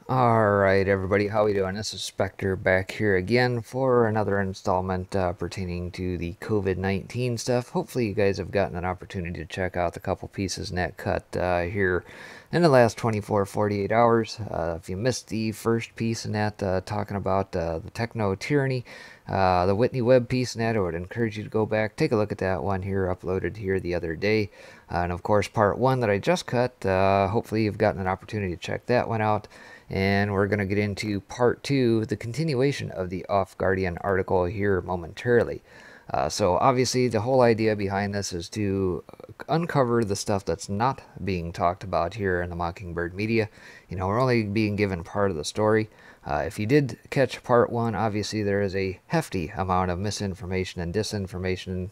Alright everybody, how we doing? This is Spectre back here again for another installment pertaining to the COVID-19 stuff. Hopefully you guys have gotten an opportunity to check out the couple pieces Net cut here in the last 48 hours. If you missed the first piece in that talking about the techno-tyranny, the Whitney Webb piece in that, I would encourage you to go back, take a look at that one here, uploaded here the other day. And of course part one that I just cut, hopefully you've gotten an opportunity to check that one out. And we're going to get into part two, the continuation of the Off Guardian article here momentarily. So obviously the whole idea behind this is to uncover the stuff that's not being talked about here in the Mockingbird media. You know, we're only being given part of the story. If you did catch part one, obviously there is a hefty amount of misinformation and disinformation,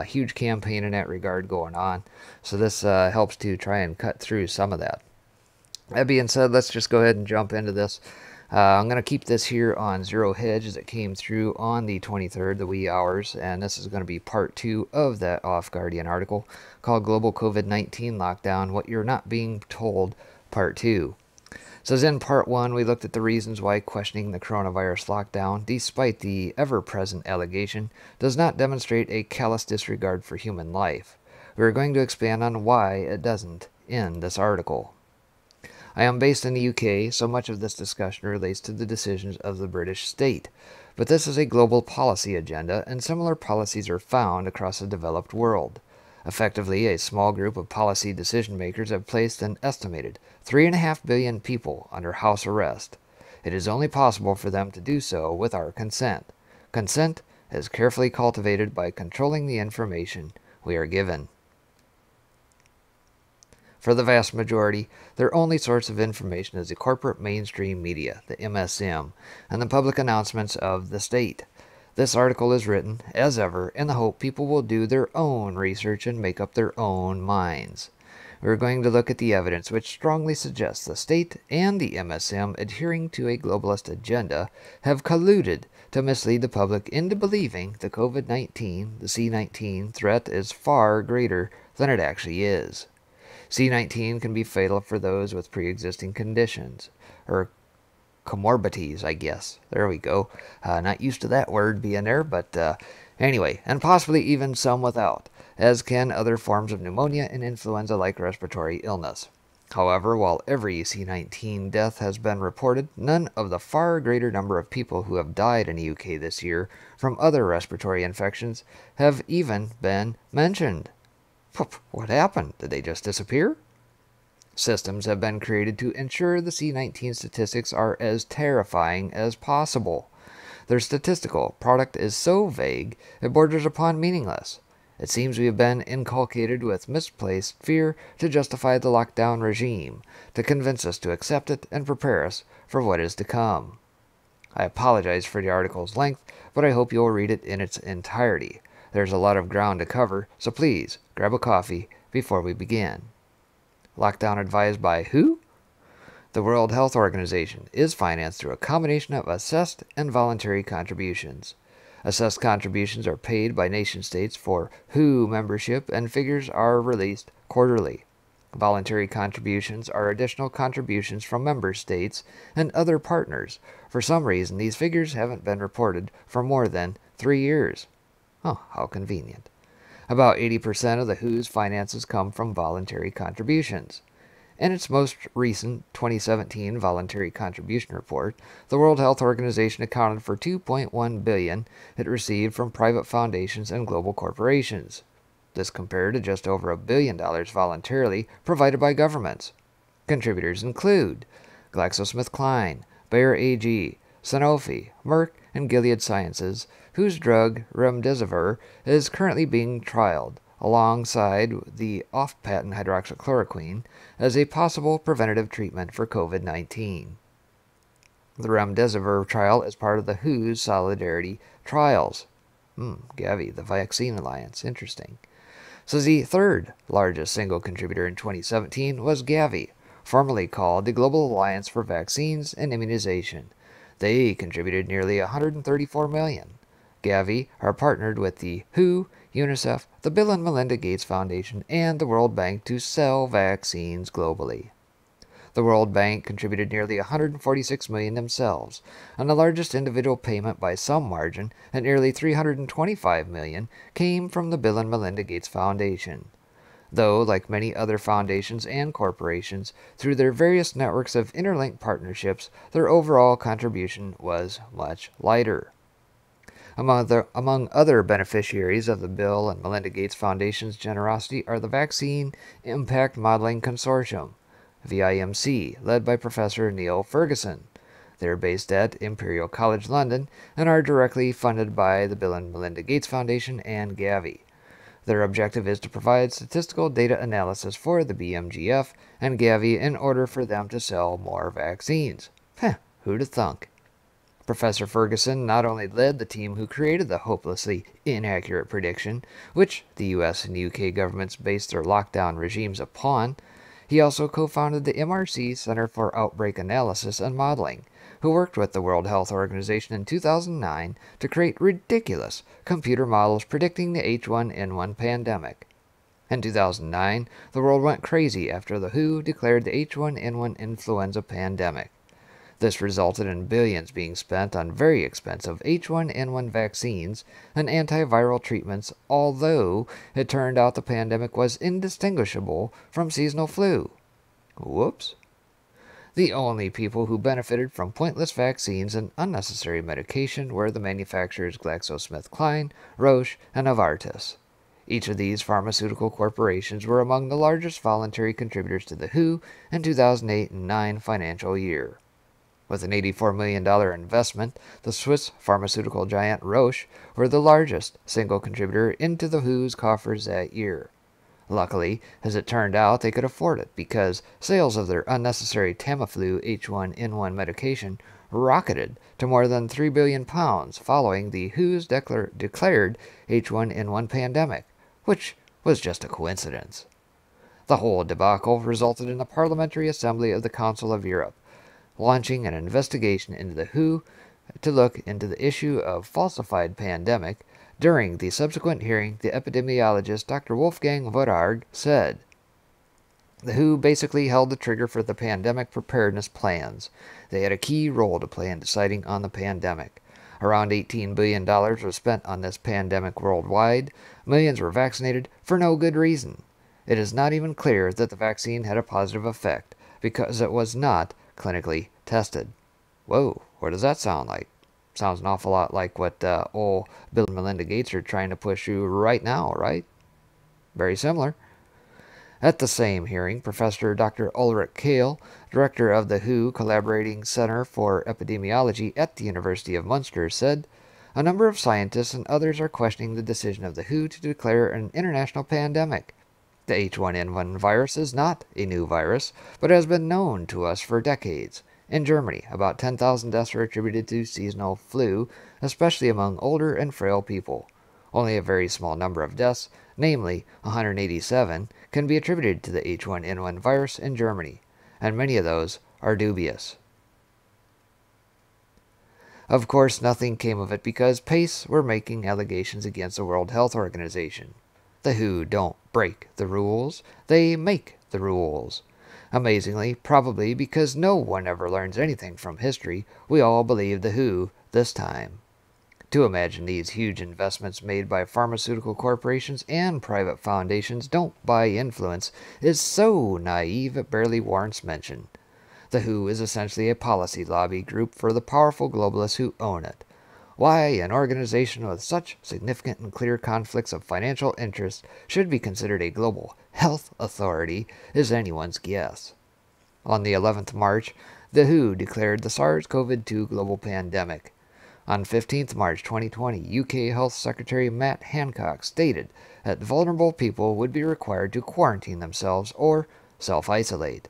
huge campaign in that regard going on. So this helps to try and cut through some of that. That being said, let's just go ahead and jump into this. I'm going to keep this here on Zero Hedge as it came through on the 23rd, the wee hours, and this is going to be part two of that Off Guardian article called Global COVID-19 Lockdown, What You're Not Being Told, Part 2. So as in part 1, we looked at the reasons why questioning the coronavirus lockdown, despite the ever-present allegation, does not demonstrate a callous disregard for human life. We are going to expand on why it doesn't in this article. I am based in the UK, so much of this discussion relates to the decisions of the British state. But this is a global policy agenda, and similar policies are found across the developed world. Effectively, a small group of policy decision makers have placed an estimated 3.5 billion people under house arrest. It is only possible for them to do so with our consent. Consent is carefully cultivated by controlling the information we are given. For the vast majority, their only source of information is the corporate mainstream media, the MSM, and the public announcements of the state. This article is written, as ever, in the hope people will do their own research and make up their own minds. We're going to look at the evidence which strongly suggests the state and the MSM adhering to a globalist agenda have colluded to mislead the public into believing the COVID-19, the C-19 threat is far greater than it actually is. C-19 can be fatal for those with pre-existing conditions, or comorbidities, I guess. There we go. Not used to that word being there, but anyway, and possibly even some without, as can other forms of pneumonia and influenza-like respiratory illness. However, while every C-19 death has been reported, none of the far greater number of people who have died in the UK this year from other respiratory infections have even been mentioned. What happened? Did they just disappear? Systems have been created to ensure the C-19 statistics are as terrifying as possible. Their statistical product is so vague it borders upon meaningless. It seems we have been inculcated with misplaced fear to justify the lockdown regime, to convince us to accept it and prepare us for what is to come. I apologize for the article's length, but I hope you'll read it in its entirety. There's a lot of ground to cover, so please grab a coffee before we begin. Lockdown advised by who? The World Health Organization is financed through a combination of assessed and voluntary contributions. Assessed contributions are paid by nation-states for WHO membership, and figures are released quarterly. Voluntary contributions are additional contributions from member states and other partners. For some reason, these figures haven't been reported for more than 3 years. Oh, how convenient. About 80% of the WHO's finances come from voluntary contributions. In its most recent 2017 voluntary contribution report, the World Health Organization accounted for $2.1 billion it received from private foundations and global corporations. This compared to just over $1 billion voluntarily provided by governments. Contributors include GlaxoSmithKline, Bayer AG, Sanofi, Merck, and Gilead Sciences, whose drug remdesivir is currently being trialed, alongside the off-patent hydroxychloroquine, as a possible preventative treatment for COVID-19. The remdesivir trial is part of the WHO's Solidarity Trials. Gavi, the Vaccine Alliance. Interesting. So the third largest single contributor in 2017 was Gavi, formerly called the Global Alliance for Vaccines and Immunization. They contributed nearly $134 million. Gavi are partnered with the WHO, UNICEF, the Bill and Melinda Gates Foundation, and the World Bank to sell vaccines globally. The World Bank contributed nearly $146 million themselves, and the largest individual payment by some margin, at nearly $325 million, came from the Bill and Melinda Gates Foundation. Though, like many other foundations and corporations, through their various networks of interlinked partnerships, their overall contribution was much lighter. Among other beneficiaries of the Bill and Melinda Gates Foundation's generosity are the Vaccine Impact Modeling Consortium, VIMC, led by Professor Neil Ferguson. They are based at Imperial College London and are directly funded by the Bill and Melinda Gates Foundation and Gavi. Their objective is to provide statistical data analysis for the BMGF and Gavi in order for them to sell more vaccines. Who'd have thunk? Professor Ferguson not only led the team who created the hopelessly inaccurate prediction, which the US and UK governments based their lockdown regimes upon, he also co-founded the MRC Center for Outbreak Analysis and Modeling, who worked with the World Health Organization in 2009 to create ridiculous computer models predicting the H1N1 pandemic. In 2009, the world went crazy after the WHO declared the H1N1 influenza pandemic. This resulted in billions being spent on very expensive H1N1 vaccines and antiviral treatments, although it turned out the pandemic was indistinguishable from seasonal flu. Whoops. The only people who benefited from pointless vaccines and unnecessary medication were the manufacturers GlaxoSmithKline, Roche, and Novartis. Each of these pharmaceutical corporations were among the largest voluntary contributors to the WHO in 2008 and 9 financial year. With an $84 million investment, the Swiss pharmaceutical giant Roche were the largest single contributor into the WHO's coffers that year. Luckily, as it turned out, they could afford it because sales of their unnecessary Tamiflu H1N1 medication rocketed to more than £3 billion following the WHO's declared H1N1 pandemic, which was just a coincidence. The whole debacle resulted in the Parliamentary Assembly of the Council of Europe launching an investigation into the WHO to look into the issue of falsified pandemic. During the subsequent hearing, the epidemiologist Dr. Wolfgang Wodarg said, "The WHO basically held the trigger for the pandemic preparedness plans. They had a key role to play in deciding on the pandemic. Around $18 billion was spent on this pandemic worldwide. Millions were vaccinated for no good reason. It is not even clear that the vaccine had a positive effect because it was not clinically tested." Whoa, what does that sound like? Sounds an awful lot like what old Bill and Melinda Gates are trying to push you right now, right? Very similar. At the same hearing, Professor Dr. Ulrich Kehl, director of the WHO Collaborating Center for Epidemiology at the University of Munster, said, "A number of scientists and others are questioning the decision of the WHO to declare an international pandemic. The H1N1 virus is not a new virus, but has been known to us for decades. In Germany, about 10,000 deaths are attributed to seasonal flu, especially among older and frail people. Only a very small number of deaths, namely 187, can be attributed to the H1N1 virus in Germany, and many of those are dubious." Of course, nothing came of it because PACE were making allegations against the World Health Organization. The WHO don't break the rules, they make the rules. Amazingly, probably because no one ever learns anything from history, we all believe the WHO this time. To imagine these huge investments made by pharmaceutical corporations and private foundations don't buy influence is so naive it barely warrants mention. The WHO is essentially a policy lobby group for the powerful globalists who own it. Why an organization with such significant and clear conflicts of financial interest should be considered a global health authority is anyone's guess. On the 11th March, the WHO declared the SARS-CoV-2 global pandemic. On 15th March 2020, UK Health Secretary Matt Hancock stated that vulnerable people would be required to quarantine themselves or self-isolate.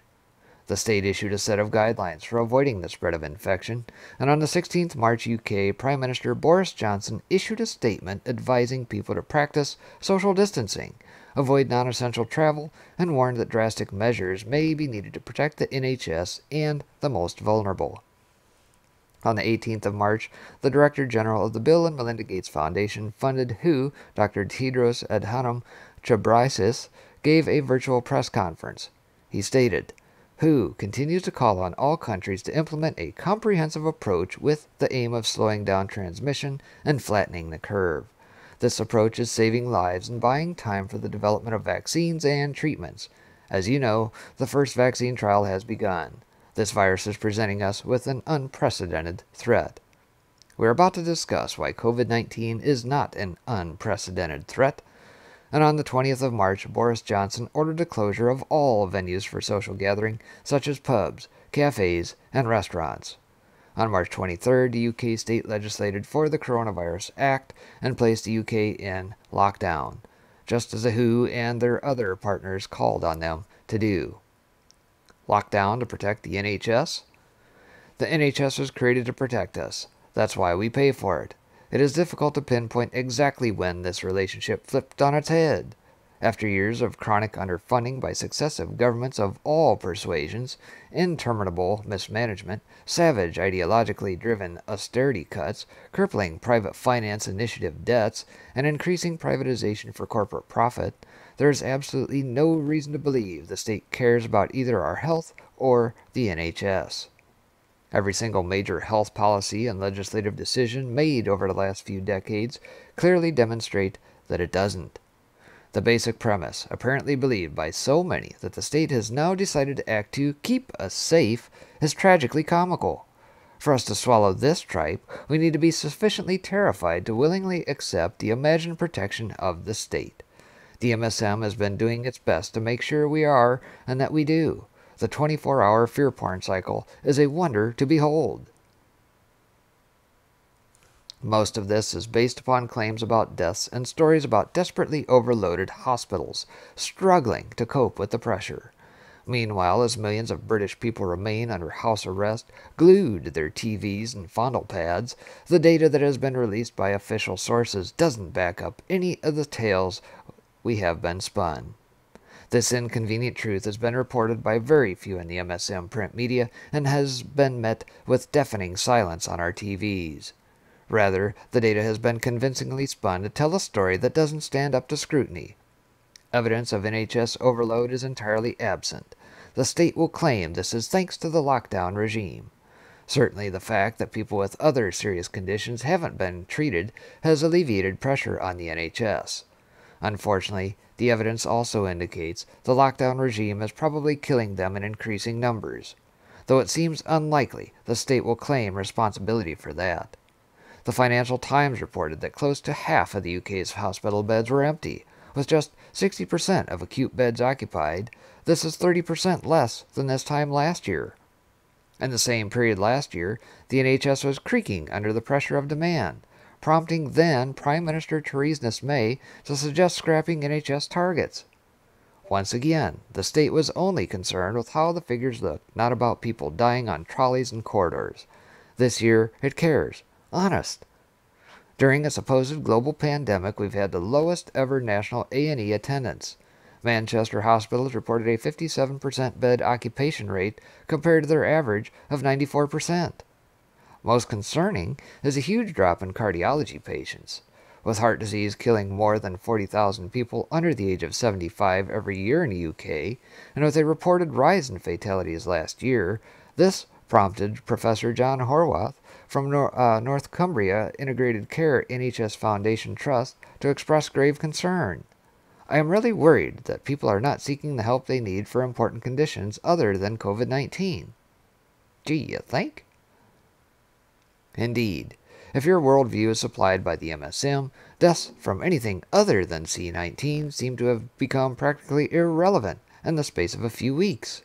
The state issued a set of guidelines for avoiding the spread of infection, and on the 16th March, UK Prime Minister Boris Johnson issued a statement advising people to practice social distancing, avoid non-essential travel, and warned that drastic measures may be needed to protect the NHS and the most vulnerable. On the 18th of March, the Director General of the Bill and Melinda Gates Foundation funded WHO, Dr. Tedros Adhanom Ghebreyesus, gave a virtual press conference. He stated, WHO continues to call on all countries to implement a comprehensive approach with the aim of slowing down transmission and flattening the curve. This approach is saving lives and buying time for the development of vaccines and treatments. As you know, the first vaccine trial has begun. This virus is presenting us with an unprecedented threat. We're about to discuss why COVID-19 is not an unprecedented threat. And on the 20th of March, Boris Johnson ordered the closure of all venues for social gathering, such as pubs, cafes, and restaurants. On March 23rd, the UK state legislated for the Coronavirus Act and placed the UK in lockdown, just as the WHO and their other partners called on them to do. Lockdown to protect the NHS? The NHS was created to protect us. That's why we pay for it. It is difficult to pinpoint exactly when this relationship flipped on its head. After years of chronic underfunding by successive governments of all persuasions, interminable mismanagement, savage ideologically driven austerity cuts, crippling private finance initiative debts, and increasing privatization for corporate profit, there is absolutely no reason to believe the state cares about either our health or the NHS. Every single major health policy and legislative decision made over the last few decades clearly demonstrate that it doesn't. The basic premise, apparently believed by so many that the state has now decided to act to keep us safe, is tragically comical. For us to swallow this tripe, we need to be sufficiently terrified to willingly accept the imagined protection of the state. The MSM has been doing its best to make sure we are, and that we do. The 24-hour fear porn cycle is a wonder to behold. Most of this is based upon claims about deaths and stories about desperately overloaded hospitals struggling to cope with the pressure. Meanwhile, as millions of British people remain under house arrest, glued to their TVs and fondle pads, the data that has been released by official sources doesn't back up any of the tales we have been spun. This inconvenient truth has been reported by very few in the MSM print media and has been met with deafening silence on our TVs. Rather, the data has been convincingly spun to tell a story that doesn't stand up to scrutiny. Evidence of NHS overload is entirely absent. The state will claim this is thanks to the lockdown regime. Certainly the fact that people with other serious conditions haven't been treated has alleviated pressure on the NHS. Unfortunately, the evidence also indicates the lockdown regime is probably killing them in increasing numbers, though it seems unlikely the state will claim responsibility for that. The Financial Times reported that close to half of the UK's hospital beds were empty, with just 60% of acute beds occupied. This is 30% less than this time last year. In the same period last year, the NHS was creaking under the pressure of demand, prompting then Prime Minister Theresa May to suggest scrapping NHS targets. Once again, the state was only concerned with how the figures looked, not about people dying on trolleys and corridors. This year, it cares. Honest. During a supposed global pandemic, we've had the lowest ever national A&E attendance. Manchester hospitals reported a 57% bed occupation rate compared to their average of 94%. Most concerning is a huge drop in cardiology patients. With heart disease killing more than 40,000 people under the age of 75 every year in the UK, and with a reported rise in fatalities last year, this prompted Professor John Horwath from North Cumbria Integrated Care NHS Foundation Trust to express grave concern. I am really worried that people are not seeking the help they need for important conditions other than COVID-19. Gee, you think? Indeed, if your worldview is supplied by the MSM, deaths from anything other than C-19 seem to have become practically irrelevant in the space of a few weeks.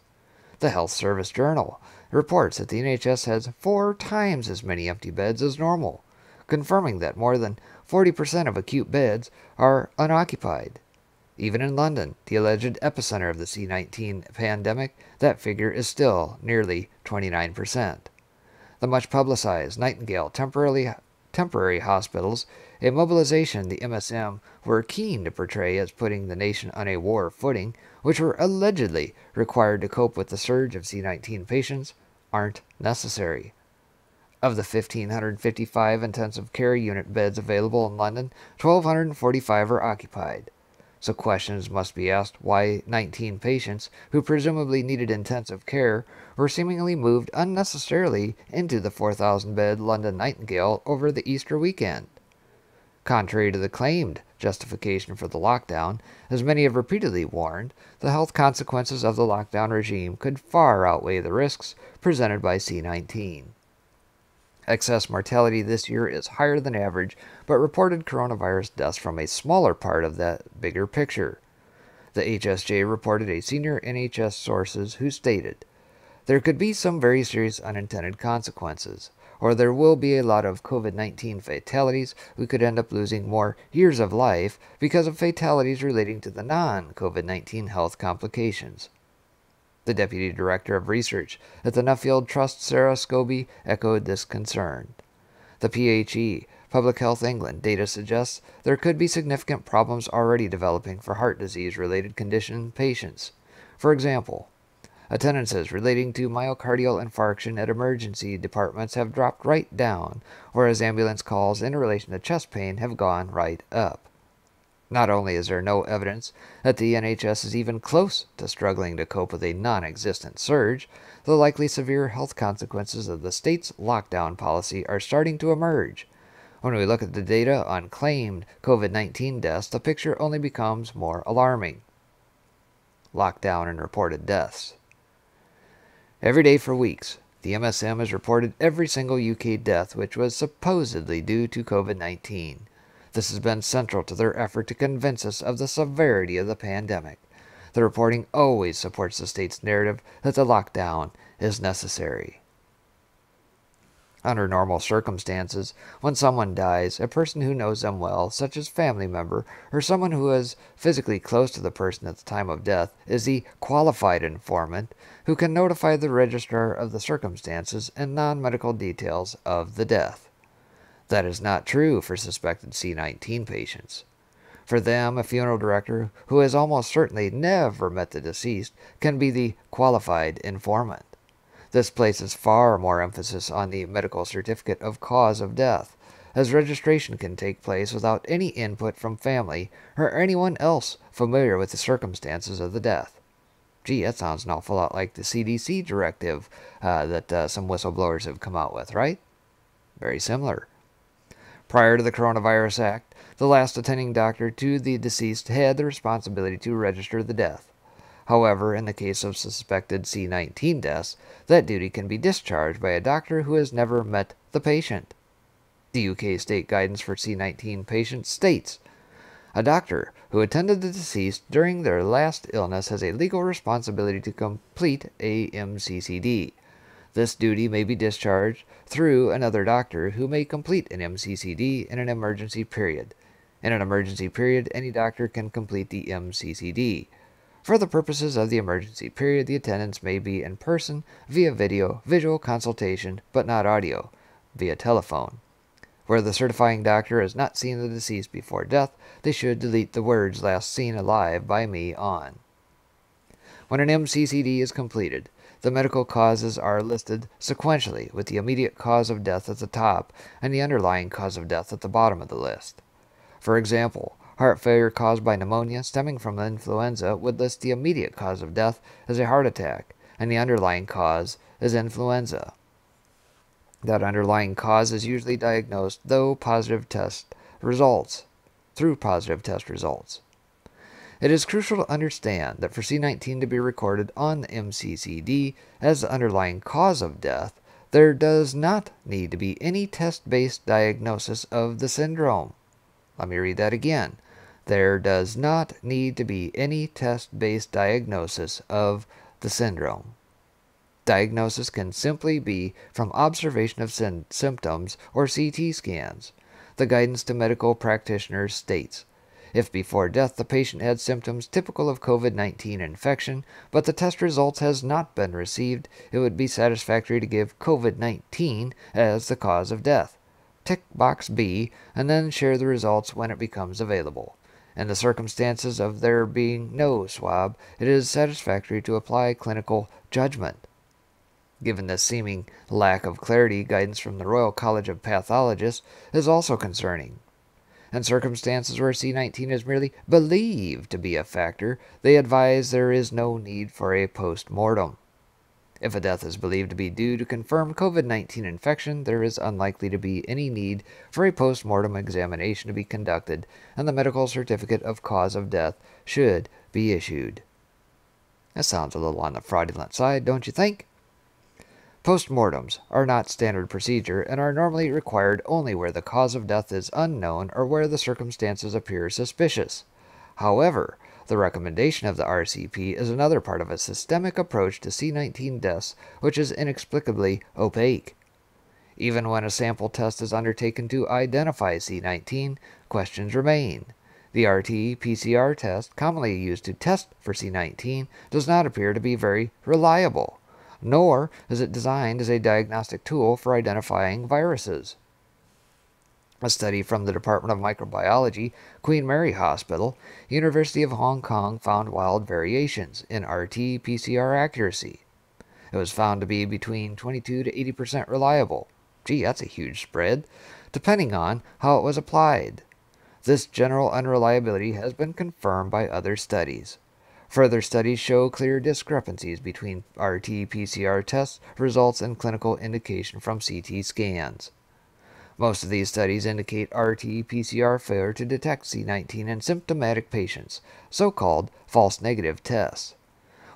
The Health Service Journal reports that the NHS has 4 times as many empty beds as normal, confirming that more than 40% of acute beds are unoccupied. Even in London, the alleged epicenter of the C-19 pandemic, that figure is still nearly 29%. The much-publicized Nightingale temporary hospitals, a mobilization the MSM were keen to portray as putting the nation on a war footing, which were allegedly required to cope with the surge of C-19 patients, aren't necessary. Of the 1,555 intensive care unit beds available in London, 1,245 are occupied. So questions must be asked why 19 patients who presumably needed intensive care were seemingly moved unnecessarily into the 4,000-bed London Nightingale over the Easter weekend. Contrary to the claimed justification for the lockdown, as many have repeatedly warned, the health consequences of the lockdown regime could far outweigh the risks presented by C-19. Excess mortality this year is higher than average, but reported coronavirus deaths from a smaller part of that bigger picture. The HSJ reported a senior NHS sources who stated, "There could be some very serious unintended consequences, or there will be a lot of COVID-19 fatalities. We could end up losing more years of life because of fatalities relating to the non-COVID-19 health complications." The Deputy Director of Research at the Nuffield Trust, Sarah Scobie, echoed this concern. The PHE, Public Health England, data suggests there could be significant problems already developing for heart disease-related condition patients. For example, attendances relating to myocardial infarction at emergency departments have dropped right down, whereas ambulance calls in relation to chest pain have gone right up. Not only is there no evidence that the NHS is even close to struggling to cope with a non-existent surge, the likely severe health consequences of the state's lockdown policy are starting to emerge. When we look at the data on claimed COVID-19 deaths, the picture only becomes more alarming. Lockdown and reported deaths. Every day for weeks, the MSM has reported every single UK death which was supposedly due to COVID-19. This has been central to their effort to convince us of the severity of the pandemic. The reporting always supports the state's narrative that the lockdown is necessary. Under normal circumstances, when someone dies, a person who knows them well, such as a family member or someone who is physically close to the person at the time of death, is the qualified informant who can notify the registrar of the circumstances and non-medical details of the death. That is not true for suspected C-19 patients. For them, a funeral director who has almost certainly never met the deceased can be the qualified informant. This places far more emphasis on the medical certificate of cause of death, as registration can take place without any input from family or anyone else familiar with the circumstances of the death. Gee, that sounds an awful lot like the CDC directive that some whistleblowers have come out with, right? Very similar. Prior to the Coronavirus Act, the last attending doctor to the deceased had the responsibility to register the death. However, in the case of suspected C-19 deaths, that duty can be discharged by a doctor who has never met the patient. The UK state guidance for C-19 patients states, "A doctor who attended the deceased during their last illness has a legal responsibility to complete a MCCD. This duty may be discharged through another doctor who may complete an MCCD in an emergency period. In an emergency period, any doctor can complete the MCCD. For the purposes of the emergency period, the attendance may be in person, via video, visual consultation, but not audio, via telephone. Where the certifying doctor has not seen the deceased before death, they should delete the words 'last seen alive by me' on." When an MCCD is completed, the medical causes are listed sequentially, with the immediate cause of death at the top and the underlying cause of death at the bottom of the list. For example, heart failure caused by pneumonia stemming from influenza would list the immediate cause of death as a heart attack, and the underlying cause as influenza. That underlying cause is usually diagnosed through positive test results. It is crucial to understand that for C-19 to be recorded on the MCCD as the underlying cause of death, there does not need to be any test-based diagnosis of the syndrome. Let me read that again. There does not need to be any test-based diagnosis of the syndrome. Diagnosis can simply be from observation of symptoms or CT scans. The guidance to medical practitioners states, if before death the patient had symptoms typical of COVID-19 infection, but the test results has not been received, it would be satisfactory to give COVID-19 as the cause of death. Tick box B, and then share the results when it becomes available. In the circumstances of there being no swab, it is satisfactory to apply clinical judgment. Given this seeming lack of clarity, guidance from the Royal College of Pathologists is also concerning. In circumstances where C-19 is merely believed to be a factor, they advise there is no need for a post-mortem. If a death is believed to be due to confirmed COVID-19 infection, there is unlikely to be any need for a post-mortem examination to be conducted, and the medical certificate of cause of death should be issued. That sounds a little on the fraudulent side, don't you think? Postmortems are not standard procedure and are normally required only where the cause of death is unknown or where the circumstances appear suspicious. However, the recommendation of the RCP is another part of a systemic approach to C-19 deaths which is inexplicably opaque. Even when a sample test is undertaken to identify C-19, questions remain. The RT-PCR test, commonly used to test for C-19, does not appear to be very reliable, nor is it designed as a diagnostic tool for identifying viruses. A study from the Department of Microbiology, Queen Mary Hospital, University of Hong Kong found wild variations in RT-PCR accuracy. It was found to be between 22 to 80% reliable. Gee, that's a huge spread, depending on how it was applied. This general unreliability has been confirmed by other studies. Further studies show clear discrepancies between RT-PCR test results and clinical indication from CT scans. Most of these studies indicate RT-PCR failure to detect C-19 in symptomatic patients, so-called false negative tests.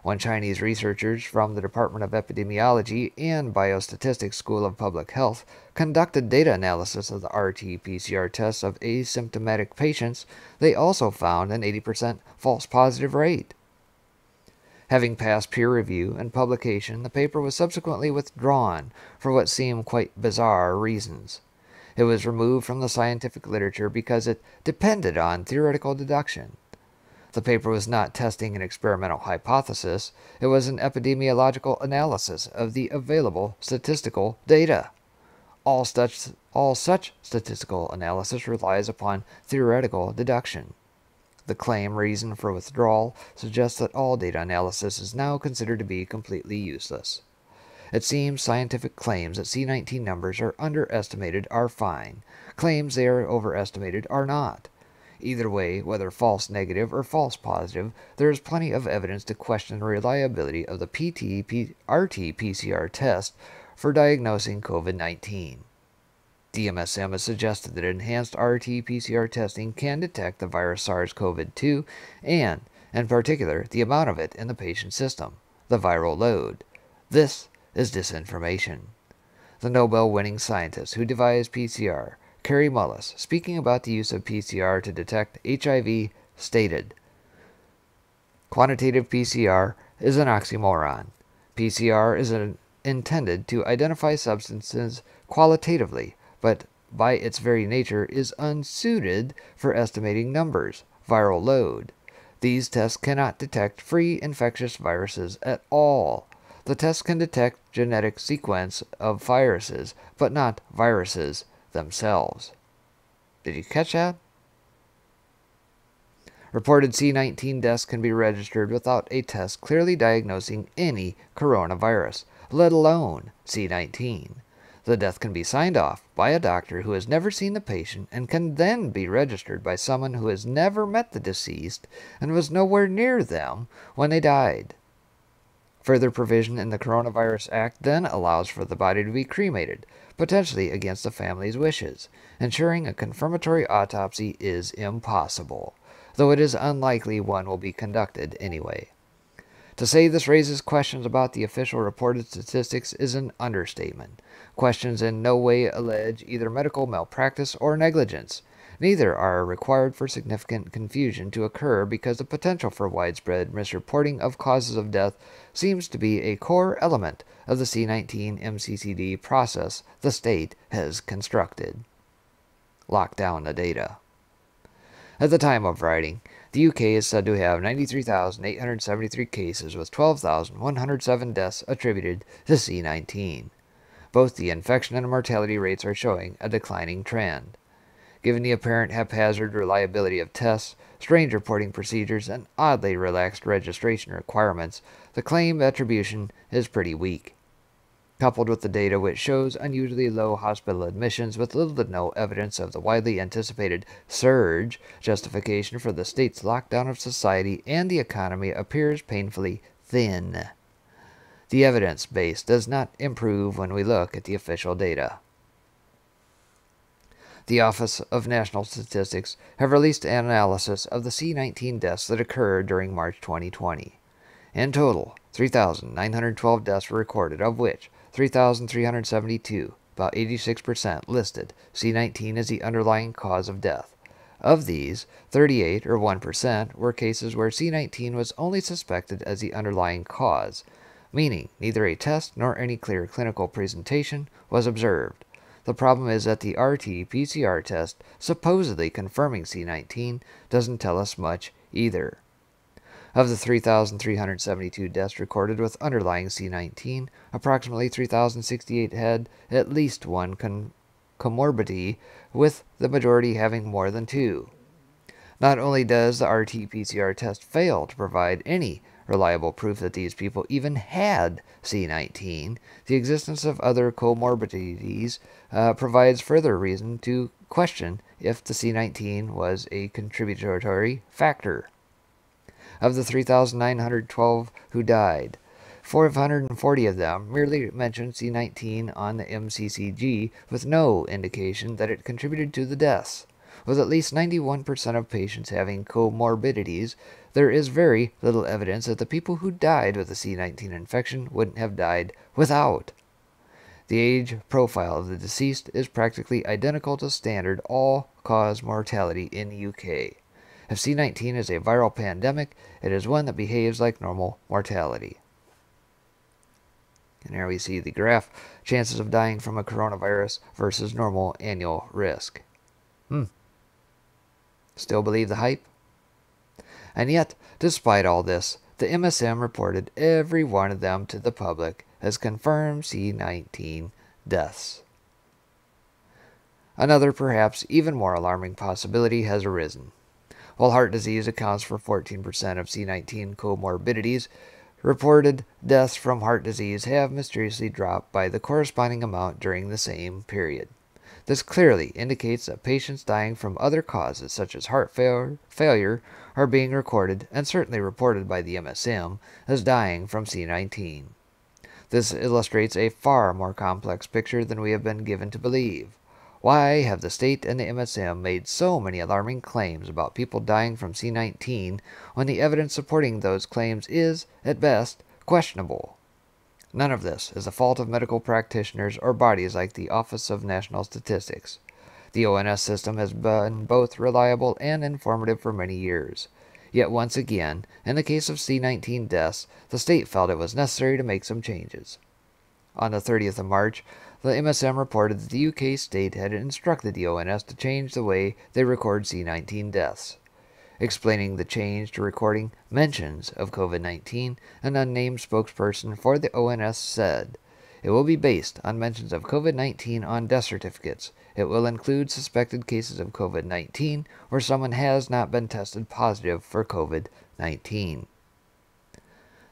When Chinese researchers from the Department of Epidemiology and Biostatistics School of Public Health conducted data analysis of the RT-PCR tests of asymptomatic patients, they also found an 80% false positive rate. Having passed peer review and publication, the paper was subsequently withdrawn for what seemed quite bizarre reasons. It was removed from the scientific literature because it depended on theoretical deduction. The paper was not testing an experimental hypothesis, it was an epidemiological analysis of the available statistical data. All such statistical analysis relies upon theoretical deduction. The claim reason for withdrawal suggests that all data analysis is now considered to be completely useless. It seems scientific claims that C-19 numbers are underestimated are fine. Claims they are overestimated are not. Either way, whether false negative or false positive, there is plenty of evidence to question the reliability of the RT-PCR test for diagnosing COVID-19. The MSM has suggested that enhanced RT-PCR testing can detect the virus SARS-CoV-2 and, in particular, the amount of it in the patient's system, the viral load. This is disinformation. The Nobel-winning scientist who devised PCR, Kary Mullis, speaking about the use of PCR to detect HIV, stated, "Quantitative PCR is an oxymoron. PCR is intended to identify substances qualitatively, but by its very nature is unsuited for estimating numbers, viral load. These tests cannot detect free infectious viruses at all. The tests can detect genetic sequence of viruses, but not viruses themselves." Did you catch that? Reported C-19 deaths can be registered without a test clearly diagnosing any coronavirus, let alone C-19. The death can be signed off by a doctor who has never seen the patient and can then be registered by someone who has never met the deceased and was nowhere near them when they died. Further provision in the Coronavirus Act then allows for the body to be cremated, potentially against the family's wishes. Ensuring a confirmatory autopsy is impossible, though it is unlikely one will be conducted anyway. To say this raises questions about the official reported statistics is an understatement. Questions in no way allege either medical malpractice or negligence. Neither are required for significant confusion to occur because the potential for widespread misreporting of causes of death seems to be a core element of the C-19 MCCD process the state has constructed. Lock down the data. At the time of writing, the UK is said to have 93,873 cases with 12,107 deaths attributed to C-19. Both the infection and mortality rates are showing a declining trend. Given the apparent haphazard reliability of tests, strange reporting procedures, and oddly relaxed registration requirements, the claim attribution is pretty weak. coupled with the data which shows unusually low hospital admissions with little to no evidence of the widely anticipated surge, justification for the state's lockdown of society and the economy appears painfully thin. The evidence base does not improve when we look at the official data. The Office of National Statistics have released an analysis of the C-19 deaths that occurred during March 2020. In total, 3,912 deaths were recorded, of which 3,372, about 86%, listed C-19 as the underlying cause of death. Of these, 38, or 1%, were cases where C-19 was only suspected as the underlying cause, meaning neither a test nor any clear clinical presentation was observed. The problem is that the RT-PCR test supposedly confirming C-19 doesn't tell us much either. Of the 3,372 deaths recorded with underlying C-19, approximately 3,068 had at least one comorbidity, with the majority having more than two. Not only does the RT-PCR test fail to provide any reliable proof that these people even had C-19, the existence of other comorbidities provides further reason to question if the C-19 was a contributory factor. Of the 3,912 who died, 440 of them merely mentioned C-19 on the MCCG with no indication that it contributed to the deaths. With at least 91% of patients having comorbidities, there is very little evidence that the people who died with the C-19 infection wouldn't have died without. The age profile of the deceased is practically identical to standard all-cause mortality in the UK. If C-19 is a viral pandemic, it is one that behaves like normal mortality. And here we see the graph, chances of dying from a coronavirus versus normal annual risk. Still believe the hype? And yet, despite all this, the MSM reported every one of them to the public as confirmed C-19 deaths. Another, perhaps even more alarming possibility has arisen. While heart disease accounts for 14% of C-19 comorbidities, reported deaths from heart disease have mysteriously dropped by the corresponding amount during the same period. This clearly indicates that patients dying from other causes, such as heart failure, are being recorded and certainly reported by the MSM as dying from C-19. This illustrates a far more complex picture than we have been given to believe. Why have the state and the MSM made so many alarming claims about people dying from C-19 when the evidence supporting those claims is, at best, questionable? None of this is the fault of medical practitioners or bodies like the Office of National Statistics. The ONS system has been both reliable and informative for many years. Yet once again, in the case of C-19 deaths, the state felt it was necessary to make some changes. On the 30th of March, the MSM reported that the UK state had instructed the ONS to change the way they record C-19 deaths. Explaining the change to recording mentions of COVID-19, an unnamed spokesperson for the ONS said, "It will be based on mentions of COVID-19 on death certificates. It will include suspected cases of COVID-19 where someone has not been tested positive for COVID-19.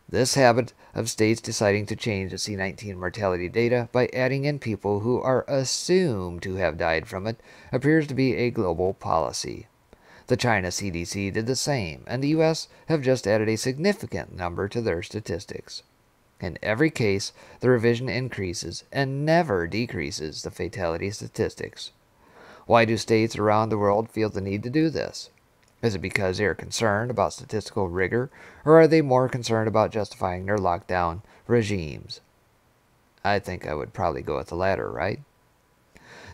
This habit of states deciding to change the C-19 mortality data by adding in people who are assumed to have died from it appears to be a global policy. The China CDC did the same, and the U.S. have just added a significant number to their statistics. In every case, the revision increases and never decreases the fatality statistics. Why do states around the world feel the need to do this? Is it because they are concerned about statistical rigor, or are they more concerned about justifying their lockdown regimes? I think I would probably go with the latter, right?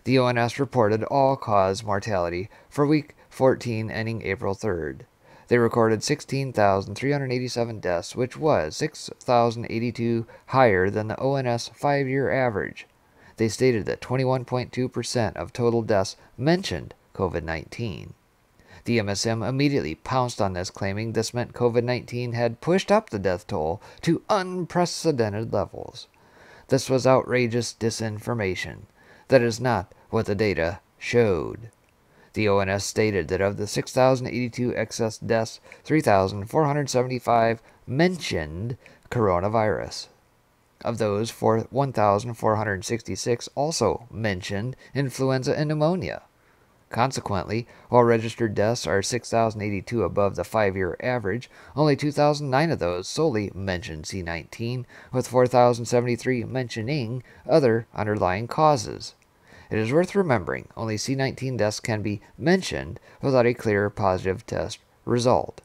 The ONS reported all-cause mortality for week 14 ending April 3rd. They recorded 16,387 deaths, which was 6,082 higher than the ONS 5-year average. They stated that 21.2% of total deaths mentioned COVID-19. The MSM immediately pounced on this, claiming this meant COVID-19 had pushed up the death toll to unprecedented levels. This was outrageous disinformation. That is not what the data showed. The ONS stated that of the 6,082 excess deaths, 3,475 mentioned coronavirus. Of those, 1,466 also mentioned influenza and pneumonia. Consequently, while registered deaths are 6,082 above the 5-year average, only 2,009 of those solely mentioned C-19, with 4,073 mentioning other underlying causes. It is worth remembering only C-19 deaths can be mentioned without a clear positive test result.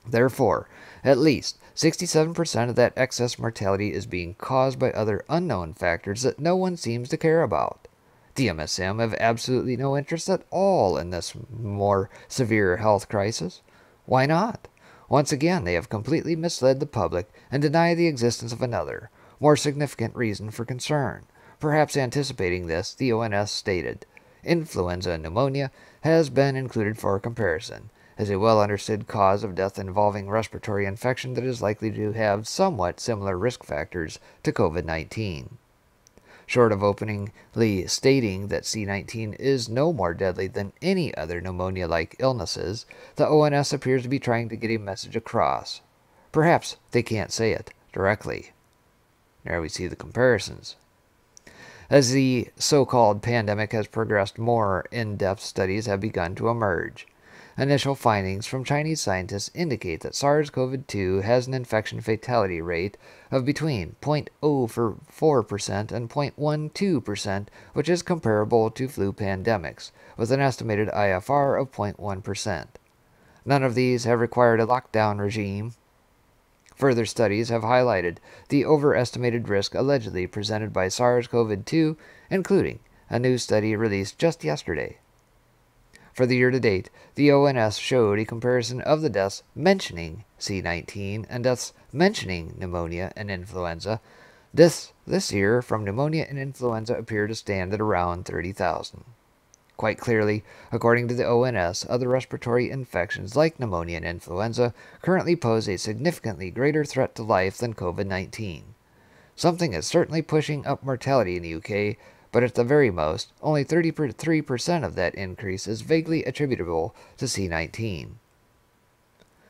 Therefore, at least 67% of that excess mortality is being caused by other unknown factors that no one seems to care about. The MSM have absolutely no interest at all in this more severe health crisis. Why not? Once again, they have completely misled the public and deny the existence of another, more significant reason for concern. Perhaps anticipating this, the ONS stated, influenza and pneumonia has been included for comparison, as a well-understood cause of death involving respiratory infection that is likely to have somewhat similar risk factors to COVID-19. Short of openly stating that C-19 is no more deadly than any other pneumonia-like illnesses, the ONS appears to be trying to get a message across. Perhaps they can't say it directly. There we see the comparisons. As the so-called pandemic has progressed, more in-depth studies have begun to emerge. Initial findings from Chinese scientists indicate that SARS-CoV-2 has an infection fatality rate of between 0.04% and 0.12%, which is comparable to flu pandemics, with an estimated IFR of 0.1%. None of these have required a lockdown regime. Further studies have highlighted the overestimated risk allegedly presented by SARS-CoV-2, including a new study released just yesterday. For the year to date, the ONS showed a comparison of the deaths mentioning C-19 and deaths mentioning pneumonia and influenza. This year from pneumonia and influenza appear to stand at around 30,000. Quite clearly, according to the ONS, other respiratory infections like pneumonia and influenza currently pose a significantly greater threat to life than COVID-19. Something is certainly pushing up mortality in the UK, but at the very most, only 33% of that increase is vaguely attributable to C-19.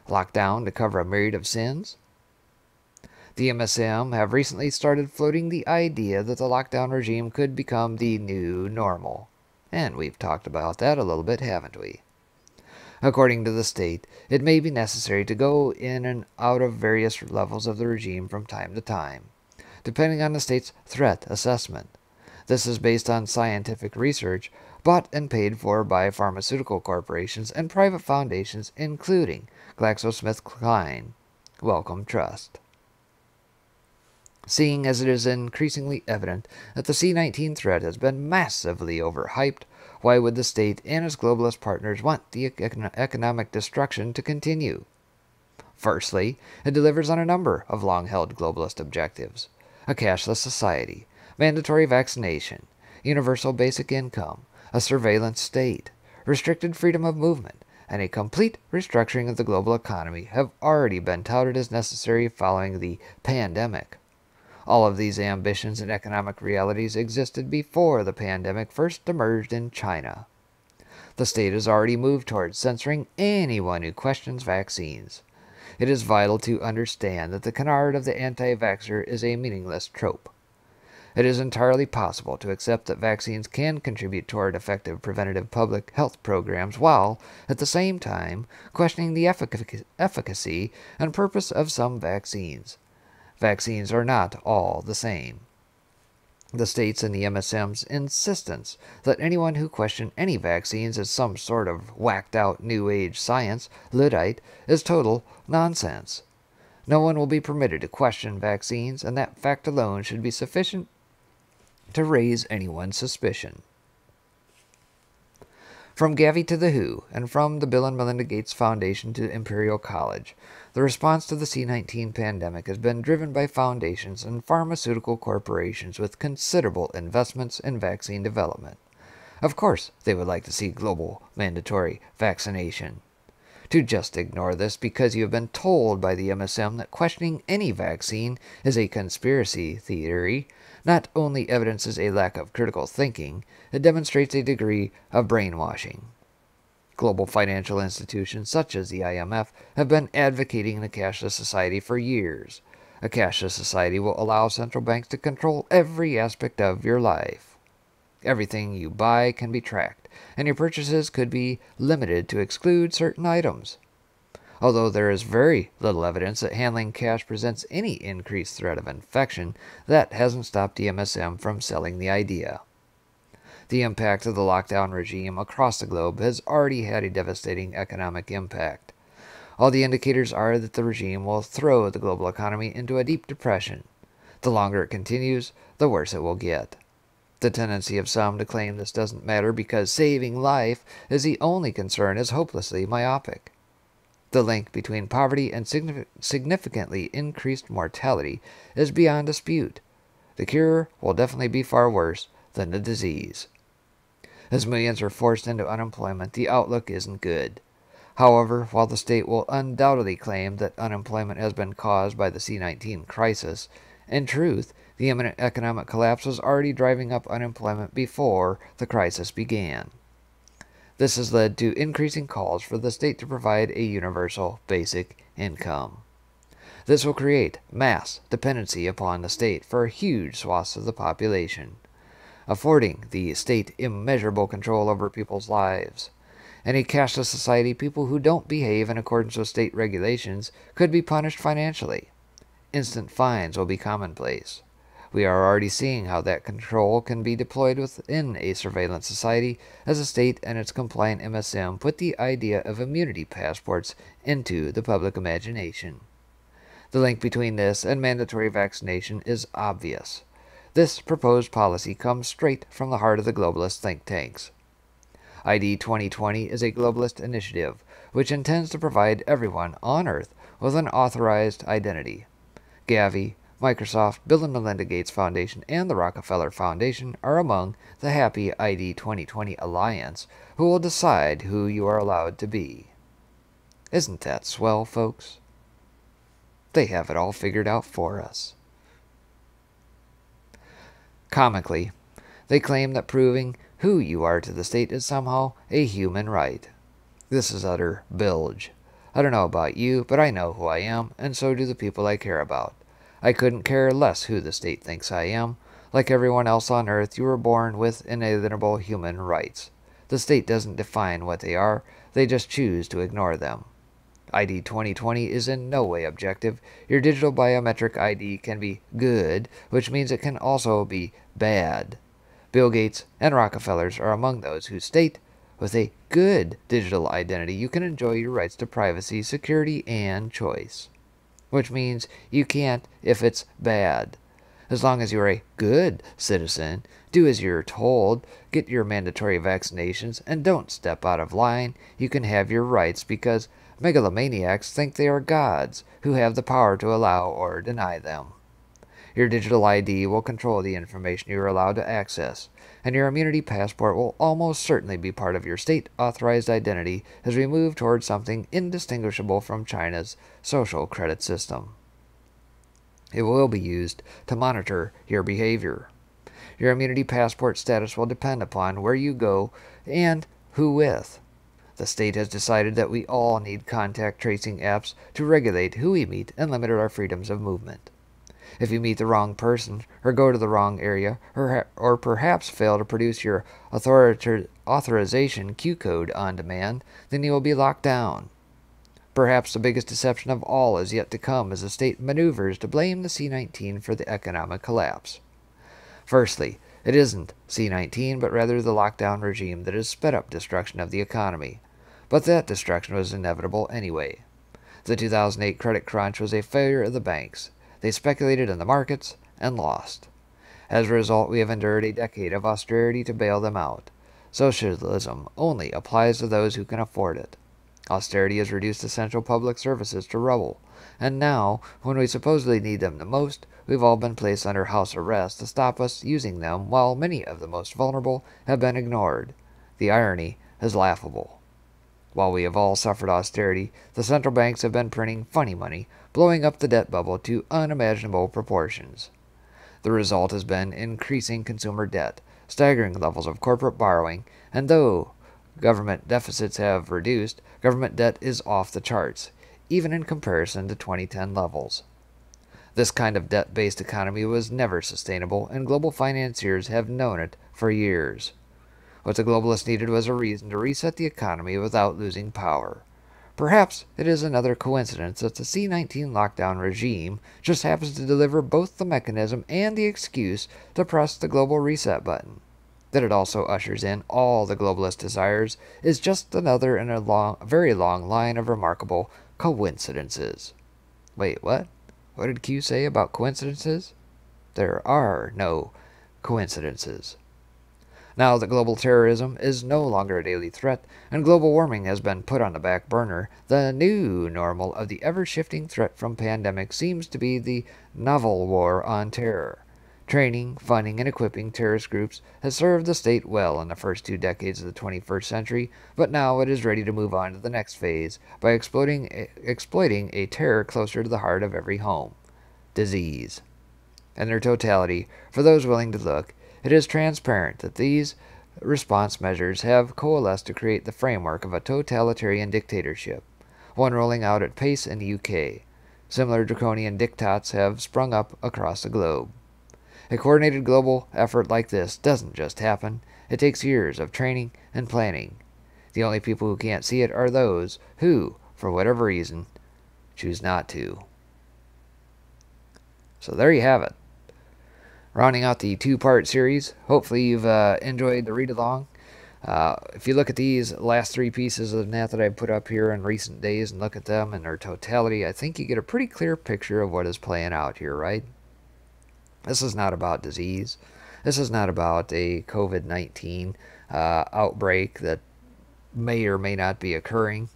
Lockdown to cover a myriad of sins? The MSM have recently started floating the idea that the lockdown regime could become the new normal. And we've talked about that a little bit, haven't we? According to the state, it may be necessary to go in and out of various levels of the regime from time to time, depending on the state's threat assessment. This is based on scientific research bought and paid for by pharmaceutical corporations and private foundations, including GlaxoSmithKline, Wellcome Trust. Seeing as it is increasingly evident that the C-19 threat has been massively overhyped, why would the state and its globalist partners want the economic destruction to continue? Firstly, it delivers on a number of long-held globalist objectives: a cashless society, mandatory vaccination, universal basic income, a surveillance state, restricted freedom of movement, and a complete restructuring of the global economy have already been touted as necessary following the pandemic. All of these ambitions and economic realities existed before the pandemic first emerged in China. The state has already moved towards censoring anyone who questions vaccines. It is vital to understand that the canard of the anti-vaxxer is a meaningless trope. It is entirely possible to accept that vaccines can contribute toward effective preventative public health programs while, at the same time, questioning the efficacy and purpose of some vaccines. Vaccines are not all the same. The state's and the MSM's insistence that anyone who questions any vaccines as some sort of whacked-out New Age science, Luddite, is total nonsense. No one will be permitted to question vaccines, and that fact alone should be sufficient to raise anyone's suspicion. From Gavi to the WHO, and from the Bill and Melinda Gates Foundation to Imperial College, the response to the C-19 pandemic has been driven by foundations and pharmaceutical corporations with considerable investments in vaccine development. Of course, they would like to see global mandatory vaccination. To just ignore this because you have been told by the MSM that questioning any vaccine is a conspiracy theory not only evidences a lack of critical thinking, it demonstrates a degree of brainwashing. Global financial institutions such as the IMF have been advocating the cashless society for years. A cashless society will allow central banks to control every aspect of your life. Everything you buy can be tracked, and your purchases could be limited to exclude certain items. Although there is very little evidence that handling cash presents any increased threat of infection, that hasn't stopped the MSM from selling the idea. The impact of the lockdown regime across the globe has already had a devastating economic impact. All the indicators are that the regime will throw the global economy into a deep depression. The longer it continues, the worse it will get. The tendency of some to claim this doesn't matter because saving life is the only concern is hopelessly myopic. The link between poverty and significantly increased mortality is beyond dispute. The cure will definitely be far worse than the disease. As millions are forced into unemployment, the outlook isn't good. However, while the state will undoubtedly claim that unemployment has been caused by the C-19 crisis, in truth, the imminent economic collapse was already driving up unemployment before the crisis began. This has led to increasing calls for the state to provide a universal basic income. This will create mass dependency upon the state for huge swaths of the population, affording the state immeasurable control over people's lives. In a cashless society, people who don't behave in accordance with state regulations could be punished financially. Instant fines will be commonplace. We are already seeing how that control can be deployed within a surveillance society as the state and its compliant MSM put the idea of immunity passports into the public imagination. The link between this and mandatory vaccination is obvious. This proposed policy comes straight from the heart of the globalist think tanks. ID 2020 is a globalist initiative which intends to provide everyone on Earth with an authorized identity. Gavi, Microsoft, Bill and Melinda Gates Foundation, and the Rockefeller Foundation are among the Happy ID 2020 Alliance who will decide who you are allowed to be. Isn't that swell, folks? They have it all figured out for us. Comically, they claim that proving who you are to the state is somehow a human right. This is utter bilge. I don't know about you, but I know who I am, and so do the people I care about. I couldn't care less who the state thinks I am. Like everyone else on Earth, you were born with inalienable human rights. The state doesn't define what they are, they just choose to ignore them. ID 2020 is in no way objective. Your digital biometric ID can be good, which means it can also be bad. Bill Gates and Rockefellers are among those who state, with a good digital identity, you can enjoy your rights to privacy, security, and choice. Which means you can't if it's bad. As long as you're a good citizen, do as you're told, get your mandatory vaccinations, and don't step out of line, you can have your rights because megalomaniacs think they are gods who have the power to allow or deny them. Your digital ID will control the information you are allowed to access, and your immunity passport will almost certainly be part of your state-authorized identity as we move towards something indistinguishable from China's social credit system. It will be used to monitor your behavior. Your immunity passport status will depend upon where you go and who with. The state has decided that we all need contact tracing apps to regulate who we meet and limit our freedoms of movement. If you meet the wrong person, or go to the wrong area, or perhaps fail to produce your authorization Q code on demand, then you will be locked down. Perhaps the biggest deception of all is yet to come as the state maneuvers to blame the C-19 for the economic collapse. Firstly, it isn't C-19, but rather the lockdown regime that has sped up destruction of the economy. But that destruction was inevitable anyway. The 2008 credit crunch was a failure of the banks. They speculated in the markets and lost. As a result, we have endured a decade of austerity to bail them out. Socialism only applies to those who can afford it. Austerity has reduced essential public services to rubble, and now, when we supposedly need them the most, we've all been placed under house arrest to stop us using them while many of the most vulnerable have been ignored. The irony is laughable. While we have all suffered austerity, the central banks have been printing funny money, blowing up the debt bubble to unimaginable proportions. The result has been increasing consumer debt, staggering levels of corporate borrowing, and though government deficits have reduced, government debt is off the charts, even in comparison to 2010 levels. This kind of debt-based economy was never sustainable, and global financiers have known it for years. What the globalists needed was a reason to reset the economy without losing power. Perhaps it is another coincidence that the C-19 lockdown regime just happens to deliver both the mechanism and the excuse to press the global reset button. That it also ushers in all the globalist desires is just another in a very long line of remarkable coincidences. Wait, what? What did Q say about coincidences? There are no coincidences. Now that global terrorism is no longer a daily threat and global warming has been put on the back burner, the new normal of the ever-shifting threat from pandemic seems to be the novel war on terror. Training, funding, and equipping terrorist groups has served the state well in the first 2 decades of the 21st century, but now it is ready to move on to the next phase by exploiting a terror closer to the heart of every home: disease. In their totality, for those willing to look, it is transparent that these response measures have coalesced to create the framework of a totalitarian dictatorship, one rolling out at pace in the UK. Similar draconian diktats have sprung up across the globe. A coordinated global effort like this doesn't just happen. It takes years of training and planning. The only people who can't see it are those who, for whatever reason, choose not to. So there you have it. Rounding out the 2-part series. Hopefully you've enjoyed the read-along. If you look at these last 3 pieces of net that I've put up here in recent days and look at them in their totality, I think you get a pretty clear picture of what is playing out here, right? This is not about disease. This is not about a COVID-19 outbreak that may or may not be occurring.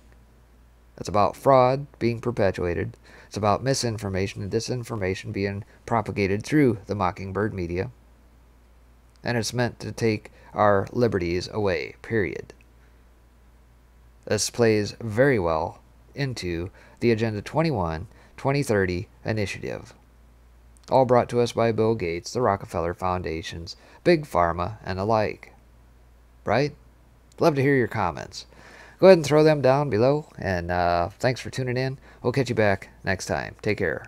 It's about fraud being perpetuated. It's about misinformation and disinformation being propagated through the Mockingbird media. And it's meant to take our liberties away, period. This plays very well into the Agenda 21 2030 initiative. All brought to us by Bill Gates, the Rockefeller Foundations, Big Pharma, and the like. Right? Love to hear your comments. Go ahead and throw them down below, and thanks for tuning in. We'll catch you back next time. Take care.